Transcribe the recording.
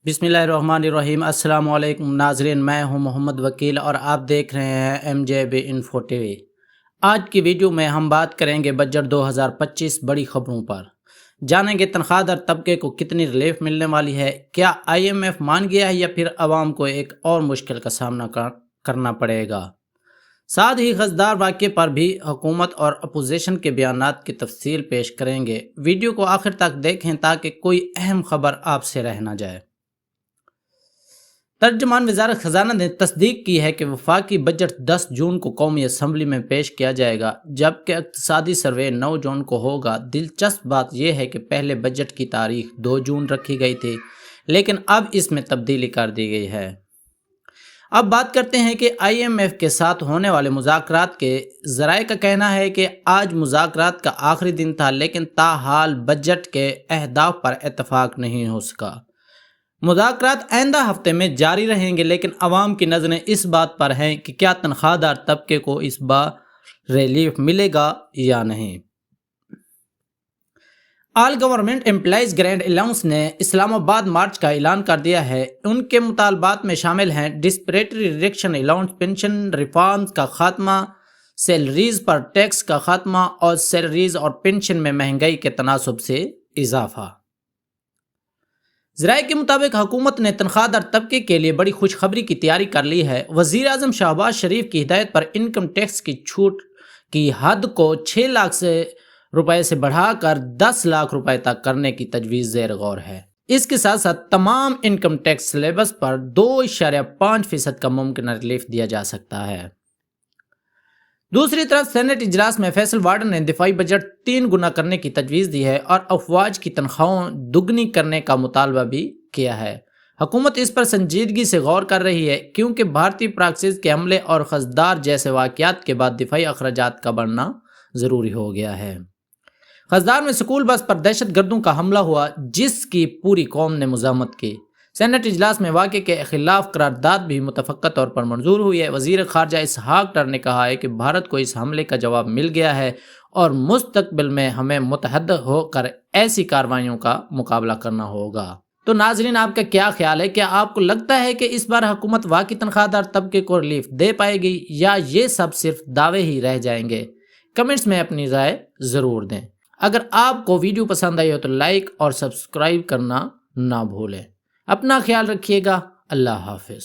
بسم اللہ الرحمن الرحیم۔ السلام علیکم ناظرین، میں ہوں محمد وکیل اور آپ دیکھ رہے ہیں M J B info TV وی۔ آج کی ویڈیو میں ہم بات کریں گے بجٹ 2025 بڑی خبروں پر۔ جانیں گے تنخواہ دار طبقے کو کتنی ریلیف ملنے والی ہے، کیا آئی ایم ایف مان گیا ہے یا پھر عوام کو ایک اور مشکل کا سامنا کرنا پڑے گا۔ ساتھ ہی غزدار واقعے پر بھی حکومت اور اپوزیشن کے بیانات کی تفصیل پیش کریں گے۔ ویڈیو کو آخر تک دیکھیں تاکہ کوئی اہم خبر آپ سے رہ نہ جائے۔ ترجمان وزارت خزانہ نے تصدیق کی ہے کہ وفاقی بجٹ 10 جون کو قومی اسمبلی میں پیش کیا جائے گا، جبکہ اقتصادی سروے 9 جون کو ہوگا۔ دلچسپ بات یہ ہے کہ پہلے بجٹ کی تاریخ 2 جون رکھی گئی تھی، لیکن اب اس میں تبدیلی کر دی گئی ہے۔ اب بات کرتے ہیں کہ آئی ایم ایف کے ساتھ ہونے والے مذاکرات کے ذرائع کا کہنا ہے کہ آج مذاکرات کا آخری دن تھا، لیکن تاحال بجٹ کے اہداف پر اتفاق نہیں ہو سکا۔ مذاکرات آئندہ ہفتے میں جاری رہیں گے، لیکن عوام کی نظریں اس بات پر ہیں کہ کیا تنخواہ دار طبقے کو اس بار ریلیف ملے گا یا نہیں۔ آل گورنمنٹ امپلائیز گرینڈ الاؤنس نے اسلام آباد مارچ کا اعلان کر دیا ہے۔ ان کے مطالبات میں شامل ہیں ڈسپریٹری ریڈکشن الاؤنس، پنشن ریفارمز کا خاتمہ، سیلریز پر ٹیکس کا خاتمہ اور سیلریز اور پنشن میں مہنگائی کے تناسب سے اضافہ۔ ذرائع کے مطابق حکومت نے تنخواہ دار طبقے کے لیے بڑی خوشخبری کی تیاری کر لی ہے۔ وزیر اعظم شہباز شریف کی ہدایت پر انکم ٹیکس کی چھوٹ کی حد کو 6 لاکھ روپے سے بڑھا کر 10 لاکھ روپے تک کرنے کی تجویز زیر غور ہے۔ اس کے ساتھ ساتھ تمام انکم ٹیکس سلیبس پر 2.5% کا ممکنہ ریلیف دیا جا سکتا ہے۔ دوسری طرف سینٹ اجلاس میں فیصل وارڈن نے دفاعی بجٹ 3 گنا کرنے کی تجویز دی ہے اور افواج کی تنخواہوں دگنی کرنے کا مطالبہ بھی کیا ہے۔ حکومت اس پر سنجیدگی سے غور کر رہی ہے، کیونکہ بھارتی پراکسیز کے حملے اور خزدار جیسے واقعات کے بعد دفاعی اخراجات کا بڑھنا ضروری ہو گیا ہے۔ خزدار میں سکول بس پر دہشت گردوں کا حملہ ہوا، جس کی پوری قوم نے مذمت کی۔ سینٹ اجلاس میں واقعے کے خلاف قرارداد بھی متفقہ طور پر منظور ہوئی ہے۔ وزیر خارجہ اسحاق ڈار نے کہا ہے کہ بھارت کو اس حملے کا جواب مل گیا ہے اور مستقبل میں ہمیں متحد ہو کر ایسی کارروائیوں کا مقابلہ کرنا ہوگا۔ تو ناظرین، آپ کا کیا خیال ہے؟ کیا آپ کو لگتا ہے کہ اس بار حکومت واقعی تنخواہ دار طبقے کو ریلیف دے پائے گی یا یہ سب صرف دعوے ہی رہ جائیں گے؟ کمنٹس میں اپنی رائے ضرور دیں۔ اگر آپ کو ویڈیو پسند آئی ہو تو لائک اور سبسکرائب کرنا نہ بھولیں۔ اپنا خیال رکھیے گا۔ اللہ حافظ۔